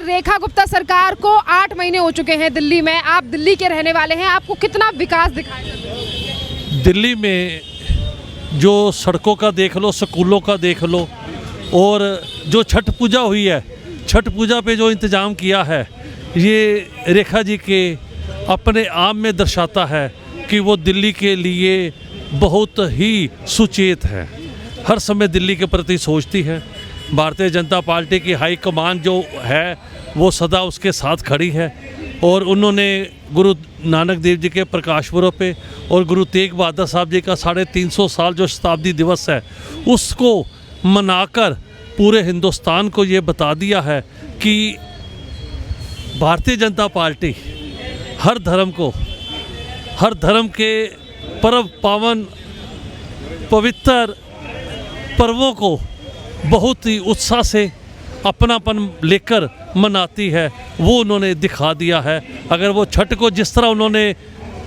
रेखा गुप्ता सरकार को 8 महीने हो चुके हैं दिल्ली में, आप दिल्ली के रहने वाले हैं, आपको कितना विकास दिखाई देता है? दिल्ली में जो सड़कों का देख लो, स्कूलों का देख लो, और जो छठ पूजा हुई है, छठ पूजा पे जो इंतज़ाम किया है, ये रेखा जी के अपने आप में दर्शाता है कि वो दिल्ली के लिए बहुत ही सुचेत है, हर समय दिल्ली के प्रति सोचती है। भारतीय जनता पार्टी की हाई कमान जो है वो सदा उसके साथ खड़ी है, और उन्होंने गुरु नानक देव जी के प्रकाश पर्व पे और गुरु तेग बहादुर साहब जी का 350 साल जो शताब्दी दिवस है, उसको मनाकर पूरे हिंदुस्तान को ये बता दिया है कि भारतीय जनता पार्टी हर धर्म को, हर धर्म के पर्व पावन पवित्र पर्वों को बहुत ही उत्साह से अपनापन लेकर मनाती है, वो उन्होंने दिखा दिया है। अगर वो छठ को जिस तरह उन्होंने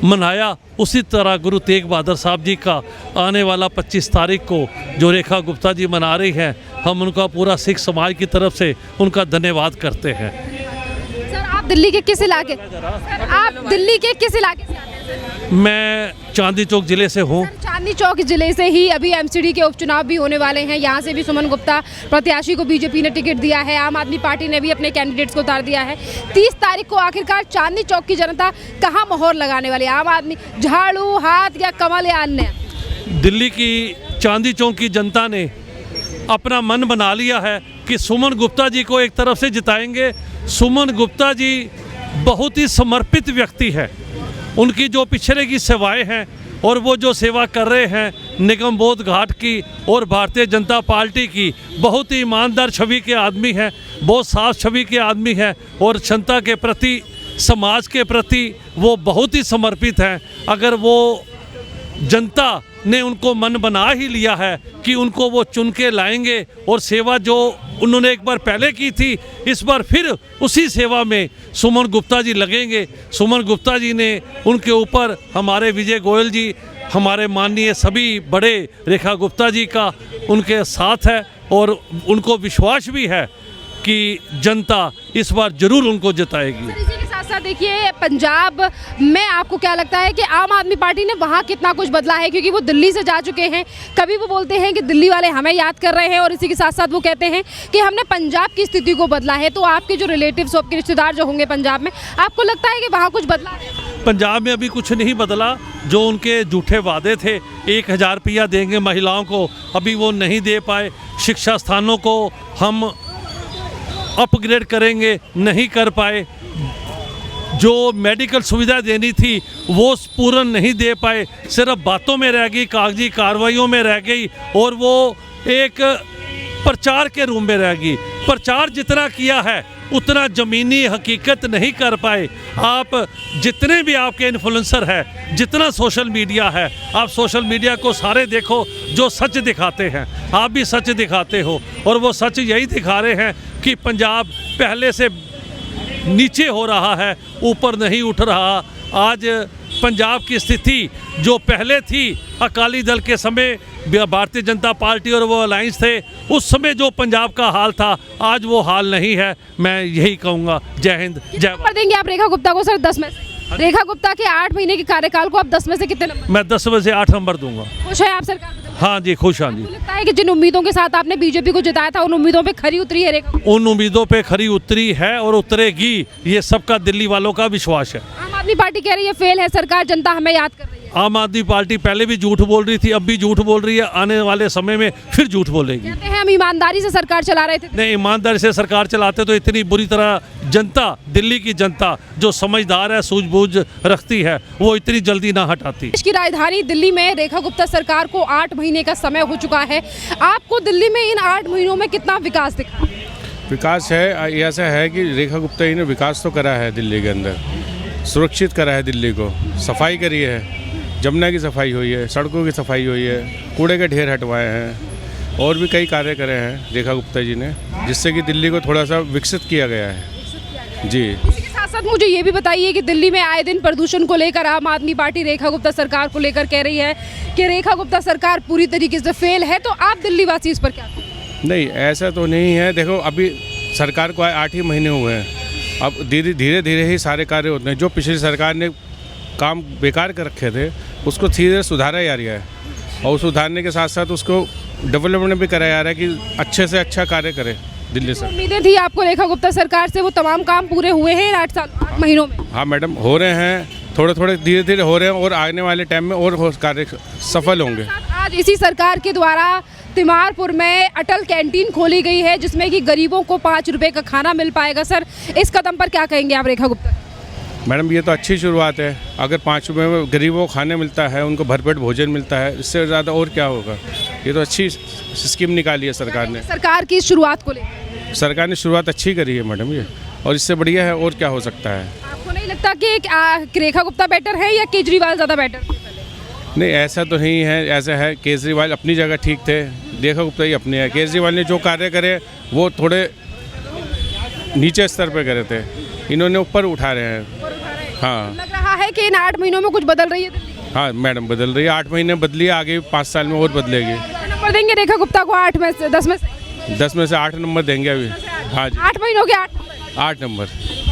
मनाया, उसी तरह गुरु तेग बहादुर साहब जी का आने वाला 25 तारीख को जो रेखा गुप्ता जी मना रही हैं, हम उनका पूरा सिख समाज की तरफ से उनका धन्यवाद करते हैं। सर आप दिल्ली के किस इलाके से आते हैं? मैं चांदनी चौक ज़िले से हूँ। चांदनी चौक जिले से ही अभी एमसीडी के उपचुनाव भी होने वाले हैं, यहाँ से भी सुमन गुप्ता प्रत्याशी को बीजेपी ने टिकट दिया है, आम आदमी पार्टी ने भी अपने कैंडिडेट्स को उतार दिया है। 30 तारीख को आखिरकार चांदनी चौक की जनता कहाँ मोहर लगाने वाली है? आम आदमी, झाड़ू हाथ या कमल या अन्य? दिल्ली की चांदनी चौक की जनता ने अपना मन बना लिया है कि सुमन गुप्ता जी को एक तरफ से जिताएंगे। सुमन गुप्ता जी बहुत ही समर्पित व्यक्ति है, उनकी जो पिछड़े की सेवाएं हैं और वो जो सेवा कर रहे हैं निगम बोध घाट की और भारतीय जनता पार्टी की, बहुत ही ईमानदार छवि के आदमी हैं, बहुत साफ छवि के आदमी हैं, और जनता के प्रति, समाज के प्रति वो बहुत ही समर्पित हैं। अगर वो जनता ने उनको मन बना ही लिया है कि उनको वो चुन के लाएंगे, और सेवा जो उन्होंने एक बार पहले की थी, इस बार फिर उसी सेवा में सुमन गुप्ता जी लगेंगे। सुमन गुप्ता जी ने उनके ऊपर, हमारे विजय गोयल जी, हमारे माननीय सभी बड़े, रेखा गुप्ता जी का उनके साथ है, और उनको विश्वास भी है कि जनता इस बार जरूर उनको जिताएगी। इसी के साथ साथ देखिए, पंजाब में आपको क्या लगता है कि आम आदमी पार्टी ने वहाँ कितना कुछ बदला है? क्योंकि वो दिल्ली से जा चुके हैं, कभी वो बोलते हैं कि दिल्ली वाले हमें याद कर रहे हैं, और इसी के साथ साथ वो कहते हैं कि हमने पंजाब की स्थिति को बदला है। तो आपके जो रिलेटिव्स, आपके रिश्तेदार जो होंगे पंजाब में, आपको लगता है कि वहाँ कुछ बदला है? पंजाब में अभी कुछ नहीं बदला। जो उनके झूठे वादे थे, 1000 रुपया देंगे महिलाओं को, अभी वो नहीं दे पाए। शिक्षा स्थानों को हम अपग्रेड करेंगे, नहीं कर पाए। जो मेडिकल सुविधा देनी थी वो पूर्ण नहीं दे पाए, सिर्फ बातों में रह गई, कागजी कार्रवाइयों में रह गई, और वो एक प्रचार के रूप में रह गई। प्रचार जितना किया है उतना ज़मीनी हकीकत नहीं कर पाए। आप जितने भी आपके इन्फ्लुएंसर है, जितना सोशल मीडिया है, आप सोशल मीडिया को सारे देखो, जो सच दिखाते हैं, आप भी सच दिखाते हो, और वो सच यही दिखा रहे हैं कि पंजाब पहले से नीचे हो रहा है, ऊपर नहीं उठ रहा। आज पंजाब की स्थिति जो पहले थी अकाली दल के समय, भारतीय जनता पार्टी और वो अलायंस थे, उस समय जो पंजाब का हाल था, आज वो हाल नहीं है। मैं यही कहूँगा। जय हिंद, जय भारत। देंगे आप रेखा गुप्ता को सर 10 में से? रेखा गुप्ता के 8 महीने के कार्यकाल को आप 10 में से कितने नंबर? मैं 10 में से 8 नंबर दूंगा। खुश है आप सरकार? हाँ जी, खुश। हाँ जी। लगता है कि जिन उम्मीदों के साथ आपने बीजेपी को जिताया था, उन उम्मीदों पे खरी उतरी है रेखा? उन उम्मीदों पे खरी उतरी है और उतरेगी, ये सबका दिल्ली वालों का विश्वास है। आम आदमी पार्टी कह रही है फेल है सरकार, जनता हमें याद कर रही है। आम आदमी पार्टी पहले भी झूठ बोल रही थी, अब भी झूठ बोल रही है, आने वाले समय में फिर झूठ बोलेगी। कहते हैं हम ईमानदारी से सरकार चला रहे थे। नहीं, ईमानदारी से सरकार चलाते तो इतनी बुरी तरह जनता, दिल्ली की जनता जो समझदार है, सूझबूझ रखती है, वो इतनी जल्दी ना हटाती। देश की राजधानी दिल्ली में रेखा गुप्ता सरकार को 8 महीने का समय हो चुका है। आपको दिल्ली में इन 8 महीनों में कितना विकास दिखा? विकास है, ऐसा है कि रेखा गुप्ता जी ने विकास तो करा है दिल्ली के अंदर, सुरक्षित करा है दिल्ली को, सफाई करी है, जमुना की सफाई हुई है, सड़कों की सफाई हुई है, कूड़े के ढेर हटवाए हैं, और भी कई कार्य करे हैं रेखा गुप्ता जी ने, जिससे कि दिल्ली को थोड़ा सा विकसित किया गया है। जी। इसी के साथ साथ मुझे ये भी बताइए कि दिल्ली में आए दिन प्रदूषण को लेकर आम आदमी पार्टी रेखा गुप्ता सरकार को लेकर कह रही है कि रेखा गुप्ता सरकार पूरी तरीके से फेल है, तो आप दिल्ली वासी इस पर क्या? नहीं, ऐसा तो नहीं है। देखो, अभी सरकार को 8 ही महीने हुए हैं। अब धीरे धीरे ही सारे कार्य होते हैं। जो पिछली सरकार ने काम बेकार कर रखे थे उसको धीरे सुधारा जा रहा है, और सुधारने के साथ साथ उसको डेवलपमेंट भी कराया जा रहा है कि अच्छे से अच्छा कार्य करे दिल्ली से। उम्मीदें थी आपको रेखा गुप्ता सरकार से, वो तमाम काम पूरे हुए हैं 8 महीनों में? हाँ मैडम, हो रहे हैं, थोड़े थोड़े धीरे धीरे हो रहे हैं, और आने वाले टाइम में और कार्य सफल होंगे। आज इसी सरकार के द्वारा तिमारपुर में अटल कैंटीन खोली गई है, जिसमें कि गरीबों को 5 रुपए का खाना मिल पाएगा। सर, इस कदम पर क्या कहेंगे आप रेखा गुप्ता? मैडम, ये तो अच्छी शुरुआत है। अगर 5 रुपये में गरीबों को खाने मिलता है, उनको भरपेट भोजन मिलता है, इससे ज़्यादा और क्या होगा। ये तो अच्छी स्कीम निकाली है सरकार ने। सरकार की शुरुआत को लेकर सरकार ने शुरुआत अच्छी करी है मैडम ये, और इससे बढ़िया है और क्या हो सकता है। आपको नहीं लगता कि रेखा गुप्ता बेटर है या केजरीवाल ज़्यादा बेटर है? नहीं, ऐसा तो नहीं है। ऐसा है, केजरीवाल अपनी जगह ठीक थे, रेखा गुप्ता ही अपने है। केजरीवाल ने जो कार्य करे वो थोड़े नीचे स्तर पे करे थे, इन्होंने ऊपर उठा रहे हैं। हाँ, लग रहा है कि इन 8 महीनों में कुछ बदल रही है दिल्ली? हाँ मैडम, बदल रही है। 8 महीने बदली है, आगे 5 साल में और बदलेगी। नंबर देंगे रेखा गुप्ता को 8 में से 10 में से? 10 में से 8 नंबर देंगे अभी। हाँ जी, 8 महीनों के 8 नंबर।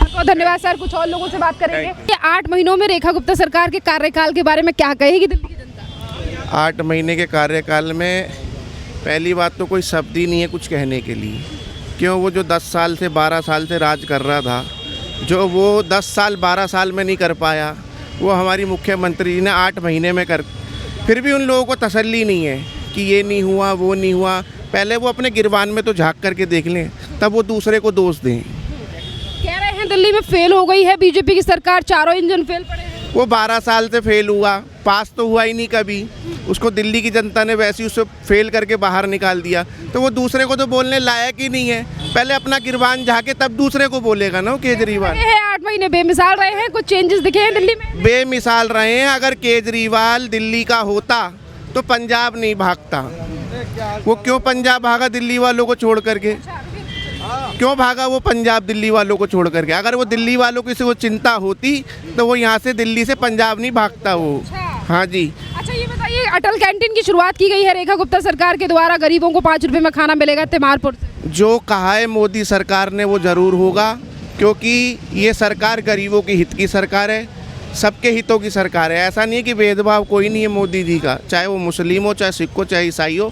बहुत धन्यवाद सर। कुछ और लोगों से बात करेंगे। ये 8 महीनों में रेखा गुप्ता सरकार के कार्यकाल के बारे में क्या कहेगी दिल्ली की जनता? 8 महीने के कार्यकाल में पहली बात तो कोई शब्द ही नहीं है कुछ कहने के लिए। क्यों, वो जो 10 साल से 12 साल से राज कर रहा था, जो वो 10 साल 12 साल में नहीं कर पाया, वो हमारी मुख्यमंत्री जी ने 8 महीने में कर। फिर भी उन लोगों को तसल्ली नहीं है कि ये नहीं हुआ, वो नहीं हुआ। पहले वो अपने गिरबान में तो झांक करके देख लें, तब वो दूसरे को दोष दें। कह रहे हैं दिल्ली में फेल हो गई है बीजेपी की सरकार, चारों इंजन फेल पड़े हैं। वो 12 साल से फेल हुआ, पास तो हुआ ही नहीं कभी। उसको दिल्ली की जनता ने वैसे ही उसे फेल करके बाहर निकाल दिया, तो वो दूसरे को तो बोलने लायक ही नहीं है। पहले अपना गिरबान झाके तब दूसरे को बोलेगा ना वो केजरीवाल। 8 महीने बेमिसाल रहे हैं, कुछ चेंजेस दिखे हैं दिल्ली में? बेमिसाल रहे हैं। अगर केजरीवाल दिल्ली का होता तो पंजाब नहीं भागता। वो क्यों पंजाब भागा दिल्ली वालों को छोड़ करके? क्यों भागा वो पंजाब दिल्ली वालों को छोड़ करके? अगर वो दिल्ली वालों की से वो चिंता होती तो वो यहाँ से दिल्ली से पंजाब नहीं भागता वो। हाँ जी। अच्छा, ये बताइए, अटल कैंटीन की शुरुआत की गई है रेखा गुप्ता सरकार के द्वारा, गरीबों को 5 रुपए में खाना मिलेगा तिमारपुर से। जो कहा है मोदी सरकार ने वो ज़रूर होगा, क्योंकि ये सरकार गरीबों के हित की सरकार है, सबके हितों की सरकार है। ऐसा नहीं है कि भेदभाव कोई नहीं है मोदी जी का, चाहे वो मुस्लिम हो, चाहे सिख हो, चाहे ईसाई हो,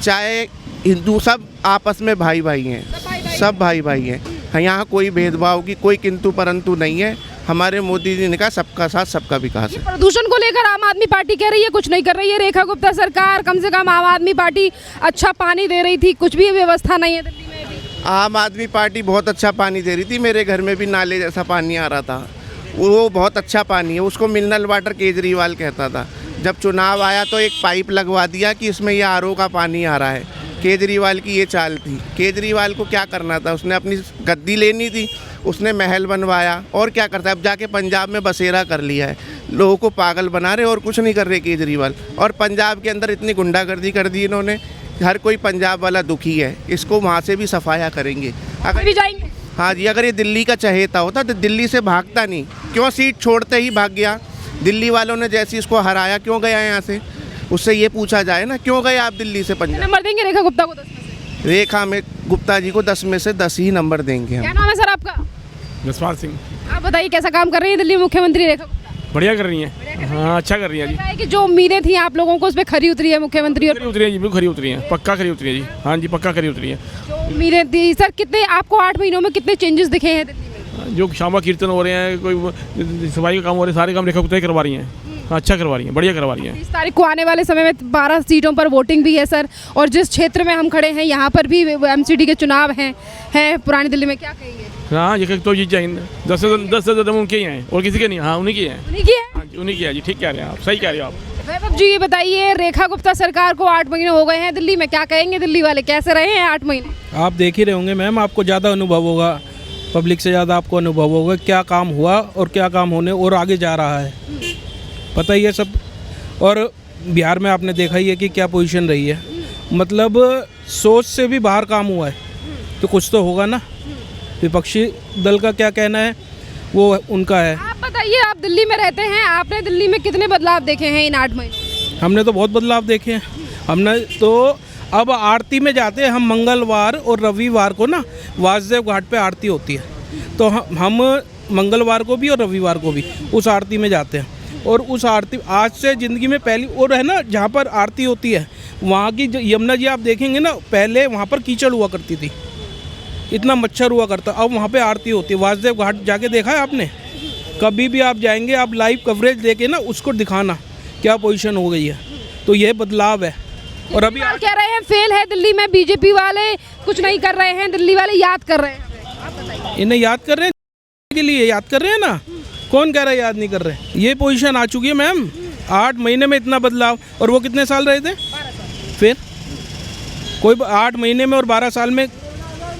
चाहे हिंदू, सब आपस में भाई भाई हैं, सब भाई भाई हैं। यहाँ कोई भेदभाव की कोई किंतु परंतु नहीं है। हमारे मोदी जी ने कहा सबका साथ सबका विकास है। प्रदूषण को लेकर आम आदमी पार्टी कह रही है कुछ नहीं कर रही है रेखा गुप्ता सरकार। कम से कम आम आदमी पार्टी अच्छा पानी दे रही थी, कुछ भी व्यवस्था नहीं है दिल्ली में भी। आम आदमी पार्टी बहुत अच्छा पानी दे रही थी। मेरे घर में भी नाले जैसा पानी आ रहा था, वो बहुत अच्छा पानी है। उसको मिनरल वाटर केजरीवाल कहता था। जब चुनाव आया तो एक पाइप लगवा दिया कि इसमें ये आरओ का पानी आ रहा है। केजरीवाल की ये चाल थी। केजरीवाल को क्या करना था? उसने अपनी गद्दी लेनी थी, उसने महल बनवाया, और क्या करता है? अब जाके पंजाब में बसेरा कर लिया है। लोगों को पागल बना रहे और कुछ नहीं कर रहे केजरीवाल। और पंजाब के अंदर इतनी गुंडागर्दी कर दी इन्होंने, हर कोई पंजाब वाला दुखी है। इसको वहाँ से भी सफाया करेंगे। अगर भी जाएंगे? हाँ जी, अगर ये दिल्ली का चहेता होता तो दिल्ली से भागता नहीं। क्यों सीट छोड़ते ही भाग गया? दिल्ली वालों ने जैसे इसको हराया, क्यों गया यहाँ से? उससे ये पूछा जाए ना, क्यों गए आप दिल्ली से पंजाब? नंबर देंगे रेखा गुप्ता को 10 में से? रेखा में गुप्ता जी को 10 में से 10 ही नंबर देंगे हम। क्या नाम है सर आपका? जसपाल सिंह। आप बताइए, कैसा काम कर रही है दिल्ली मुख्यमंत्री रेखा गुप्ता? बढ़िया कर रही हैं। हाँ, अच्छा कर रही है जी। लगता है कि जो उम्मीदें थी आप लोगों को, उस पर खरी उतरी है मुख्यमंत्री? खरी उतरी है जी, बिल्कुल खरी उतरी है, पक्का खरी उतरी है जी। हाँ जी, पक्का खरी उतरी है। जो उम्मीदें थी सर, कितने आपको 8 महीनों में कितने चेंजेस दिखे हैं दिल्ली में? जो श्यामा कीर्तन हो रहे हैं, कोई सफाई का काम हो रहे हैं, सारे काम रेखा गुप्ता ही करवा रही हैं। अच्छा करवा रही हैं, बढ़िया करवा रही हैं। 30 तारीख को आने वाले समय में 12 सीटों पर वोटिंग भी है सर, और जिस क्षेत्र में हम खड़े हैं यहाँ पर भी एमसीडी के चुनाव हैं पुरानी दिल्ली में, क्या कहेंगे? हाँ, ये तो जीत जाएंगे। 10 से ज़्यादा उनके ही हैं, और किसी के नहीं। हाँ, उन्हीं की हैं। उन्हीं की है? हाँ जी, उन्हीं की है जी। ठीक कह रहे हैं आप, सही कह रहे हो आप। वैभव जी, ये बताइए, रेखा गुप्ता सरकार को 8 महीने हो गए हैं दिल्ली में, क्या कहेंगे दिल्ली वाले, कैसे रहे हैं 8 महीने? आप देख ही रहे होंगे मैम, आपको ज़्यादा अनुभव होगा, पब्लिक से ज़्यादा आपको अनुभव होगा क्या काम हुआ और क्या काम होने और आगे जा रहा है, पता ही है सब। और बिहार में आपने देखा ही है कि क्या पोजीशन रही है, मतलब सोच से भी बाहर काम हुआ है, तो कुछ तो होगा ना। विपक्षी दल का क्या कहना है वो उनका है। आप बताइए, आप दिल्ली में रहते हैं, आपने दिल्ली में कितने बदलाव देखे हैं इन 8 महीने? हमने तो बहुत बदलाव देखे हैं। हमने तो अब आरती में जाते हैं हम, मंगलवार और रविवार को ना वासुदेव घाट पे आरती होती है, तो हम मंगलवार को भी और रविवार को भी उस आरती में जाते हैं। और उस आरती आज से ज़िंदगी में पहली और है ना, जहाँ पर आरती होती है वहाँ की यमुना जी आप देखेंगे ना, पहले वहाँ पर कीचड़ हुआ करती थी, इतना मच्छर हुआ करता, अब वहाँ पे आरती होती है। वासुदेव घाट जाके देखा है आपने? कभी भी आप जाएंगे, आप लाइव कवरेज देके ना उसको दिखाना क्या पोजीशन हो गई है, तो ये बदलाव है। और अभी केजरीवाल कह रहे हैं फेल है दिल्ली में, बीजेपी वाले कुछ नहीं कर रहे हैं, दिल्ली वाले याद कर रहे हैं। इन्हें याद कर रहे हैं, के लिए याद कर रहे हैं ना, कौन कह रहा है याद नहीं कर रहे? ये पोजीशन आ चुकी है मैम, 8 महीने में इतना बदलाव। और वो कितने साल रहे थे? फिर कोई 8 महीने में और 12 साल में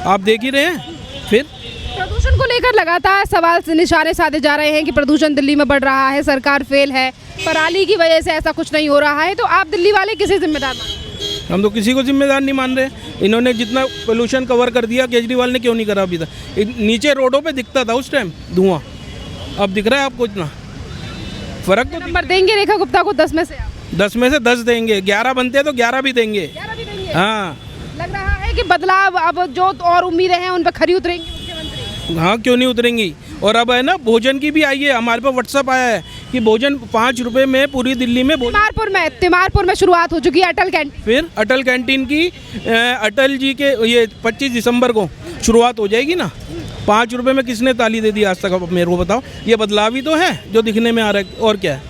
आप देख ही रहे हैं। फिर प्रदूषण को लेकर लगातार सवाल से निशाने साधे जा रहे हैं कि प्रदूषण दिल्ली में बढ़ रहा है, सरकार फेल है, पराली की वजह से ऐसा कुछ नहीं हो रहा है, तो आप दिल्ली वाले किसे जिम्मेदार मानते हैं? हम तो किसी को जिम्मेदार नहीं मान रहे। इन्होंने जितना पोल्यूशन कवर कर दिया, केजरीवाल ने क्यों नहीं करा अभी तक? नीचे रोडों पे दिखता था उस टाइम धुआं, अब दिख रहा है आपको इतना फर्क? तो नंबर देंगे रेखा गुप्ता को 10 में से? 10 में से 10 देंगे, 11 बनते हैं तो 11 भी देंगे। 11 भी देंगे? हाँ, लग रहा है कि बदलाव अब जो और उम्मीदें हैं उन पर खरी उतरेंगी मुख्यमंत्री। हाँ क्यों नहीं उतरेंगी। और अब है ना भोजन की भी आई है, हमारे पास व्हाट्सअप आया है कि भोजन 5 रुपए में पूरी दिल्ली में तिमारपुर में शुरुआत हो चुकी है अटल कैंटीन। फिर अटल कैंटीन की अटल जी के ये 25 दिसंबर को शुरुआत हो जाएगी ना। 5 रुपए में किसने ताली दे दी आज तक? अब मेरे को बताओ, ये बदलाव ही तो है जो दिखने में आ रहा है, और क्या है?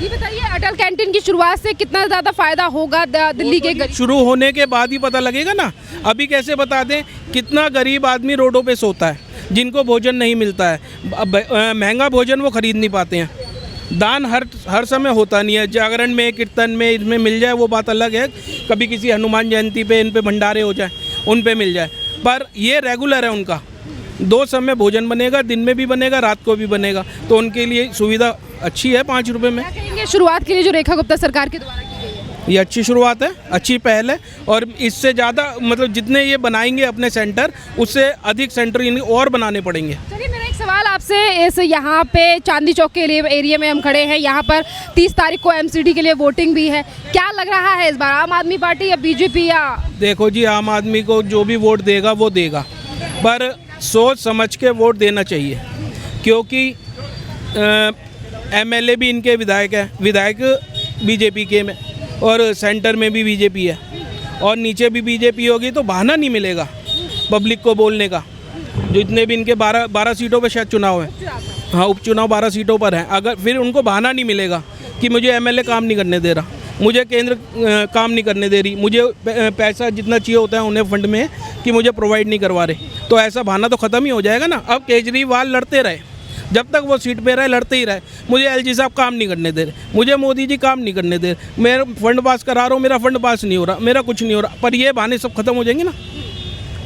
ये बताइए अटल कैंटीन की शुरुआत से कितना ज़्यादा फायदा होगा दिल्ली के गरीब? शुरू होने के बाद ही पता लगेगा ना, अभी कैसे बता दें? कितना गरीब आदमी रोडों पे सोता है, जिनको भोजन नहीं मिलता है, महंगा भोजन वो खरीद नहीं पाते हैं। दान हर समय होता नहीं है, जागरण में, कीर्तन में, इसमें मिल जाए वो बात अलग है, कभी किसी हनुमान जयंती पे इन पे भंडारे हो जाए, उन पे मिल जाए, पर ये रेगुलर है उनका। 2 समय भोजन बनेगा, दिन में भी बनेगा, रात को भी बनेगा, तो उनके लिए सुविधा अच्छी है 5 रुपए में। क्या कहेंगे शुरुआत के लिए जो रेखा गुप्ता सरकार के द्वारा की गई है? ये अच्छी शुरुआत है, अच्छी पहल है, और इससे ज़्यादा मतलब जितने ये बनाएंगे अपने सेंटर, उससे अधिक सेंटर इन्हें और बनाने पड़ेंगे। चलिए मेरा एक सवाल आपसे, इस यहाँ पे चांदनी चौक के लिए एरिया में हम खड़े हैं, यहाँ पर 30 तारीख को एमसीडी के लिए वोटिंग भी है, क्या लग रहा है इस बार आम आदमी पार्टी या बीजेपी? या देखो जी, आम आदमी को जो भी वोट देगा वो देगा, पर सोच समझ के वोट देना चाहिए, क्योंकि एमएलए भी इनके विधायक है, विधायक बीजेपी के में, और सेंटर में भी बीजेपी है, और नीचे भी बीजेपी होगी, तो बहाना नहीं मिलेगा पब्लिक को बोलने का। जो इतने भी इनके 12 सीटों पे शायद चुनाव है, हाँ उपचुनाव 12 सीटों पर हैं, अगर फिर उनको बहाना नहीं मिलेगा कि मुझे एमएलए काम नहीं करने दे रहा, मुझे केंद्र काम नहीं करने दे रही, मुझे पैसा जितना चाहिए होता है उन्हें फंड में कि मुझे प्रोवाइड नहीं करवा रहे, तो ऐसा बहाना तो ख़त्म ही हो जाएगा ना। अब केजरीवाल लड़ते रहे, जब तक वो सीट पे रहे लड़ते ही रहे, मुझे एलजी साहब काम नहीं करने दे रहे, मुझे मोदी जी काम नहीं करने दे रहे, मैं फंड पास करा रहा हूँ, मेरा फंड पास नहीं हो रहा, मेरा कुछ नहीं हो रहा, पर ये बहाने सब खत्म हो जाएंगे ना।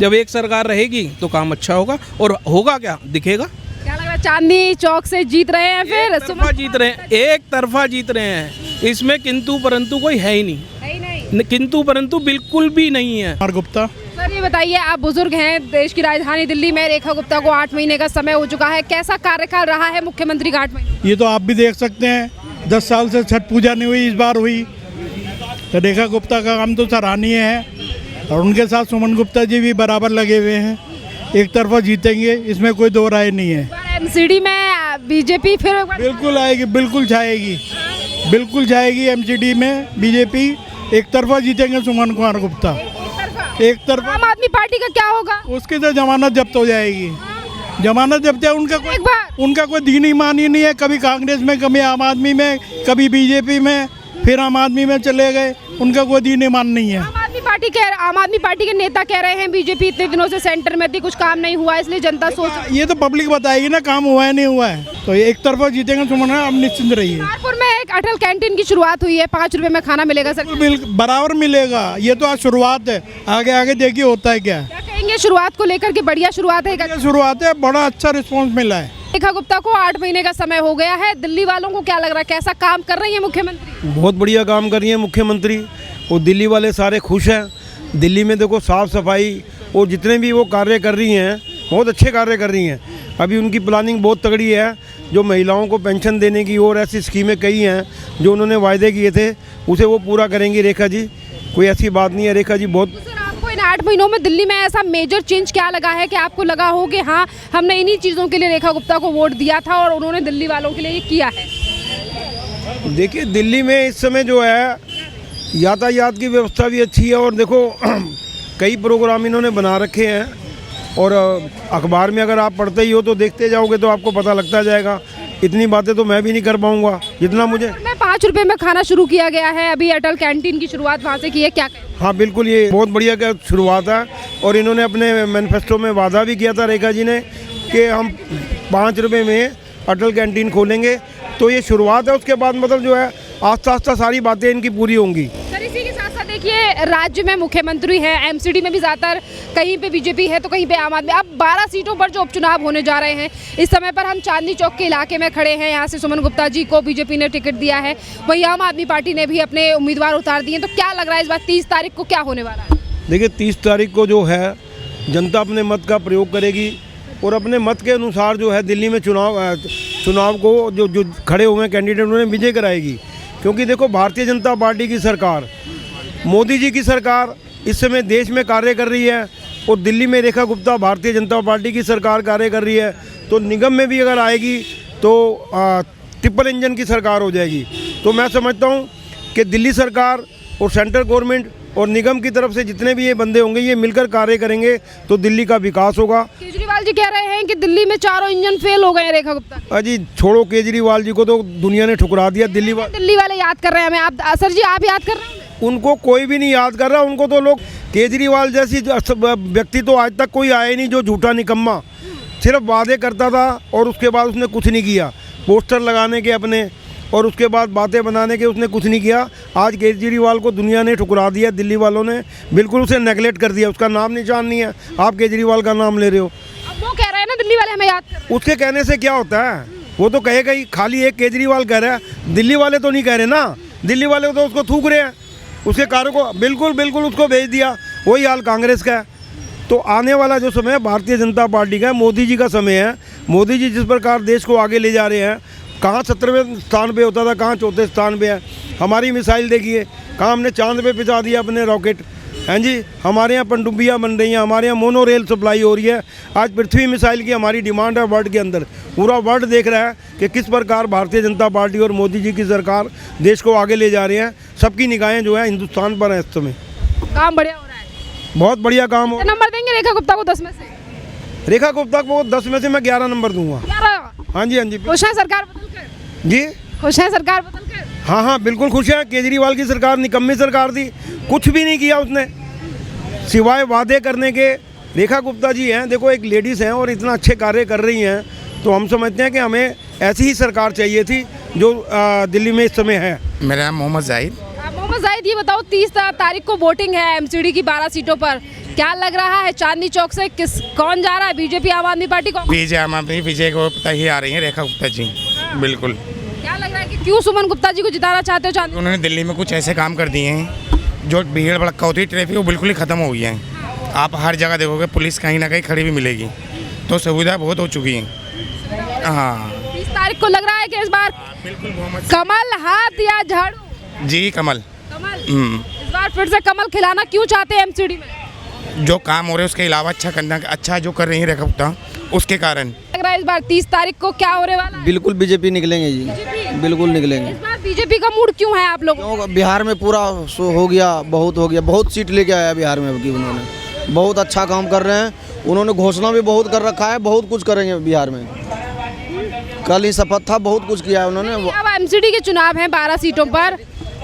जब एक सरकार रहेगी तो काम अच्छा होगा, और होगा क्या दिखेगा। क्या लग रहा है चांदनी चौक से जीत रहे हैं फिर? एक तरफा जीत रहे हैं, एक तरफा जीत रहे हैं, इसमें किंतु परंतु कोई है ही नहीं, किंतु परंतु बिल्कुल भी नहीं है। कुमार गुप्ता। सर ये बताइए, आप बुजुर्ग हैं, देश की राजधानी दिल्ली में रेखा गुप्ता को 8 महीने का समय हो चुका है, कैसा कार्यकाल रहा है मुख्यमंत्री के 8 महीने? ये तो आप भी देख सकते हैं, 10 साल से छठ पूजा नहीं हुई, इस बार हुई, तो रेखा गुप्ता का काम तो सराहनीय है, और उनके साथ सुमन गुप्ता जी भी बराबर लगे हुए हैं, एक तरफा जीतेंगे, इसमें कोई दो राय नहीं है। एमसीडी में बीजेपी फिर बिल्कुल आएगी, बिल्कुल छाएगी, बिल्कुल छाएगी एमसीडी में बीजेपी, एक तरफा जीतेंगे सुमन कुमार गुप्ता, एक तरफा। आम आदमी पार्टी का क्या होगा? उसकी तो जमानत जब्त हो जाएगी, जमानत जब्त है, उनका कोई दीन ईमान ही नहीं है, कभी कांग्रेस में, कभी आम आदमी में, कभी बीजेपी में, फिर आम आदमी में चले गए, उनका कोई दीन ईमान नहीं है। आम आदमी पार्टी के नेता कह रहे हैं बीजेपी इतने दिनों से सेंटर में थी, कुछ काम नहीं हुआ, इसलिए जनता सोच, ये तो पब्लिक बताएगी ना काम हुआ है नहीं हुआ है, तो एक तरफा जीतेंगे सुमन, अब निश्चिंत रहिए। नागपुर में एक अटल कैंटीन की शुरुआत हुई है, 5 रुपए में खाना मिलेगा सर? बराबर मिलेगा, ये तो आज शुरुआत है, आगे आगे देखिए होता है क्या। क्या कहेंगे शुरुआत को लेकर के? बढ़िया शुरुआत है, शुरुआत है, बड़ा अच्छा रिस्पॉन्स मिला है। रेखा गुप्ता को 8 महीने का समय हो गया है, दिल्ली वालों को क्या लग रहा है, कैसा काम कर रही है मुख्यमंत्री? बहुत बढ़िया काम कर रही है मुख्यमंत्री, और दिल्ली वाले सारे खुश हैं। दिल्ली में देखो साफ़ सफाई और जितने भी वो कार्य कर रही हैं, बहुत अच्छे कार्य कर रही हैं। अभी उनकी प्लानिंग बहुत तगड़ी है, जो महिलाओं को पेंशन देने की और ऐसी स्कीमें कई हैं जो उन्होंने वायदे किए थे, उसे वो पूरा करेंगी रेखा जी। कोई ऐसी बात नहीं है। रेखा जी बहुत सर आपको इन 8 महीनों में दिल्ली में ऐसा मेजर चेंज क्या लगा है कि आपको लगा हो कि हाँ हमने इन्हीं चीज़ों के लिए रेखा गुप्ता को वोट दिया था और उन्होंने दिल्ली वालों के लिए ये किया है? देखिए, दिल्ली में इस समय जो है यातायात की व्यवस्था भी अच्छी है और देखो कई प्रोग्राम इन्होंने बना रखे हैं और अखबार में अगर आप पढ़ते ही हो तो देखते जाओगे तो आपको पता लगता जाएगा। इतनी बातें तो मैं भी नहीं कर पाऊंगा जितना मुझे। में 5 रुपए में खाना शुरू किया गया है, अभी अटल कैंटीन की शुरुआत वहाँ से की है, क्या कहें? हाँ बिल्कुल, ये बहुत बढ़िया क्या शुरुआत है और इन्होंने अपने मैनिफेस्टो में वादा भी किया था रेखा जी ने कि हम 5 रुपये में अटल कैंटीन खोलेंगे। तो ये शुरुआत है, उसके बाद मतलब जो है आस्ता आस्ता सारी बातें इनकी पूरी होंगी। सर इसी के साथ साथ देखिए राज्य में मुख्यमंत्री है, एमसीडी में भी ज़्यादातर कहीं पे बीजेपी है तो कहीं पे आम आदमी। अब 12 सीटों पर जो उपचुनाव होने जा रहे हैं, इस समय पर हम चांदनी चौक के इलाके में खड़े हैं। यहाँ से सुमन गुप्ता जी को बीजेपी ने टिकट दिया है, वहीं आम आदमी पार्टी ने भी अपने उम्मीदवार उतार दिए। तो क्या लग रहा है इस बार 30 तारीख को क्या होने वाला है? देखिए 30 तारीख को जो है जनता अपने मत का प्रयोग करेगी और अपने मत के अनुसार जो है दिल्ली में चुनाव को जो खड़े हुए कैंडिडेट उन्हें विजय कराएगी। क्योंकि देखो भारतीय जनता पार्टी की सरकार, मोदी जी की सरकार इस समय देश में कार्य कर रही है और दिल्ली में रेखा गुप्ता भारतीय जनता पार्टी की सरकार कार्य कर रही है। तो निगम में भी अगर आएगी तो ट्रिपल इंजन की सरकार हो जाएगी। तो मैं समझता हूँ कि दिल्ली सरकार और सेंट्रल गवर्नमेंट और निगम की तरफ से जितने भी ये बंदे होंगे ये मिलकर कार्य करेंगे तो दिल्ली का विकास होगा। केजरीवाल जी कह रहे हैं कि दिल्ली में चारों इंजन फेल हो गए हैं रेखा गुप्ता। अजी छोड़ो, केजरीवाल जी को तो दुनिया ने ठुकरा दिया। दिल्ली वाले याद कर रहे हैं हमें। आप सर जी आप याद कर रहे हैं? उनको कोई भी नहीं याद कर रहा। उनको तो लोग, केजरीवाल जैसी व्यक्ति तो आज तक कोई आया ही नहीं जो झूठा निकम्मा सिर्फ वादे करता था और उसके बाद उसने कुछ नहीं किया। पोस्टर लगाने के अपने और उसके बाद बातें बनाने के उसने कुछ नहीं किया। आज केजरीवाल को दुनिया ने ठुकरा दिया, दिल्ली वालों ने बिल्कुल उसे नेगलेक्ट कर दिया। उसका नाम निशान नहीं है। आप केजरीवाल का नाम ले रहे हो। अब वो कह रहे हैं ना दिल्ली वाले हमें याद कर रहे हैं। उसके कहने से क्या होता है? वो तो कहेगा ही, खाली एक केजरीवाल कह रहा है, दिल्ली वाले तो नहीं कह रहे ना। दिल्ली वाले तो उसको थूक रहे हैं, उसके कार्यों को बिल्कुल उसको भेज दिया। वही हाल कांग्रेस का है। तो आने वाला जो समय है भारतीय जनता पार्टी का, मोदी जी का समय है। मोदी जी जिस प्रकार देश को आगे ले जा रहे हैं, कहाँ 17वें स्थान पे होता था, कहाँ 4थे स्थान पे है। हमारी मिसाइल देखिए, कहाँ हमने चांद पे पहुंचा दिया अपने रॉकेट, हैं जी। हमारे यहाँ पनडुब्बियाँ बन रही हैं, हमारे यहाँ मोनो रेल सप्लाई हो रही है। आज पृथ्वी मिसाइल की हमारी डिमांड है वर्ल्ड के अंदर। पूरा वर्ल्ड देख रहा है कि किस प्रकार भारतीय जनता पार्टी और मोदी जी की सरकार देश को आगे ले जा रहे हैं। सबकी निगाहें जो है हिंदुस्तान पर हैं इस समय। काम बढ़िया हो रहा है, बहुत बढ़िया काम हो। नंबर देंगे रेखा गुप्ता को 10 में से? रेखा गुप्ता को 10 में से मैं 11 नंबर दूंगा। 11? हाँ जी खुश है सरकार बदल कर? जी खुश है सरकार बदल कर? हाँ बिल्कुल खुश है। केजरीवाल की सरकार निकम्मी सरकार थी, कुछ भी नहीं किया उसने सिवाय वादे करने के। रेखा गुप्ता जी हैं, देखो एक लेडीज़ हैं और इतना अच्छे कार्य कर रही हैं। तो हम समझते हैं कि हमें ऐसी ही सरकार चाहिए थी जो दिल्ली में इस समय है। मेरा नाम मोहम्मद जाहिद। मोहम्मद जाहिद, ये बताओ 30 तारीख को वोटिंग है एमसीडी की 12 सीटों पर, क्या लग रहा है चांदनी चौक से कौन जा रहा है? बीजेपी, आम आदमी पार्टी? बीजेपी, आम आदमी, विजय गुप्ता ही आ रही है, रेखा गुप्ता जी। बिल्कुल। क्या लग रहा है कि क्यों सुमन गुप्ता जी को जिताना चाहते हो चांदनी? उन्होंने दिल्ली में कुछ ऐसे काम कर दिए हैं जो भीड़ भड़का होती है, ट्रैफिक वो बिल्कुल ही ख़त्म हो गया है। आप हर जगह देखोगे पुलिस कहीं ना कहीं खड़ी भी मिलेगी, तो सुविधा बहुत हो चुकी है। हाँ 30 तारीख को लग रहा है कि इस बार कमल हाथ या झाड़ू? जी कमल। इस बार फिर से कमल खिलाना क्यों चाहते हैं एमसीडी में? जो काम हो रहे हैं उसके अलावा अच्छा करना, अच्छा जो कर रही है रेखा गुप्ता, उसके कारण लग रहा है इस बार 30 तारीख को क्या होने वाला है? बिल्कुल बीजेपी निकलेंगे जी, बिल्कुल निकलेंगे। इस बार बीजेपी का मूड क्यों है आप लोगों को? बिहार में पूरा हो गया, बहुत सीट लेके आया बिहार में। उन्होंने बहुत अच्छा काम कर रहे हैं। उन्होंने घोषणा भी बहुत कर रखा है, बहुत कुछ करेंगे बिहार में। कल ही शपथ था, बहुत कुछ किया है उन्होंने। अब एमसीडी के चुनाव हैं 12 सीटों पर,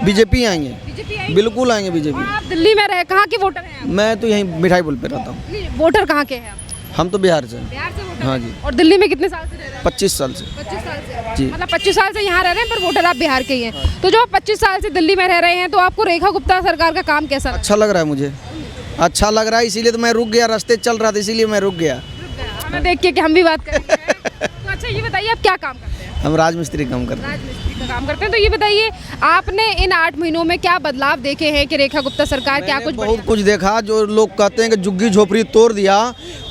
बीजेपी आएंगे, बिल्कुल आएंगे बीजेपी। आप दिल्ली में रहे, कहाँ के वोटर हैं आप? मैं तो यहीं मिठाई पुल पे रहता हूँ। वोटर कहाँ के हैं आप? हम तो बिहार से। बिहार से वोटर? हाँ जी। और दिल्ली में कितने साल से रह रहे हैं? 25 साल से। 25 साल से जी। मतलब 25 साल से यहाँ रह रहे हैं पर वोटर आप बिहार के ही हैं। तो जो 25 साल से दिल्ली में रह रहे हैं, तो आपको रेखा गुप्ता सरकार का काम कैसा लगा? अच्छा लग रहा है मुझे, अच्छा लग रहा है, इसीलिए तो मैं रुक गया। रास्ते चल रहा था इसीलिए मैं रुक गया। हमें देख के कि हम भी बात करेंगे। तो अच्छा ये बताइए आप क्या काम करते हैं? हम राजमिस्त्री काम करते हैं। राजमिस्त्री का काम करते हैं। तो ये बताइए आपने इन 8 महीनों में क्या बदलाव देखे हैं कि रेखा गुप्ता सरकार क्या कुछ बहुत कुछ देखा। जो लोग कहते हैं कि झुग्गी झोपड़ी तोड़ दिया,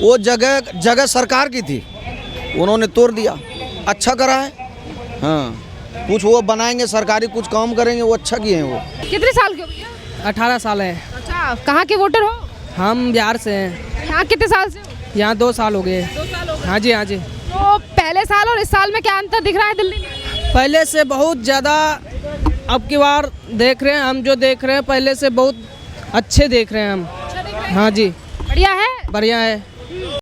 वो जगह सरकार की थी, उन्होंने तोड़ दिया, अच्छा करा है। हाँ कुछ वो बनाएंगे सरकारी, कुछ काम करेंगे, वो अच्छा किए हैं। वो कितने साल के हो भैया? 18 साल है। अच्छा, कहाँ के वोटर हो? हम बिहार से हैं। यहाँ कितने साल से हो? यहाँ 2 साल हो गए। 2 साल हो गए। हाँ जी, हाँ जी। तो पहले साल और इस साल में क्या अंतर दिख रहा है दिल्ली में? पहले से बहुत ज़्यादा अब की बार देख रहे हैं हम, जो देख रहे हैं पहले से बहुत अच्छे देख रहे हैं हम। हाँ जी, बढ़िया है। बढ़िया है।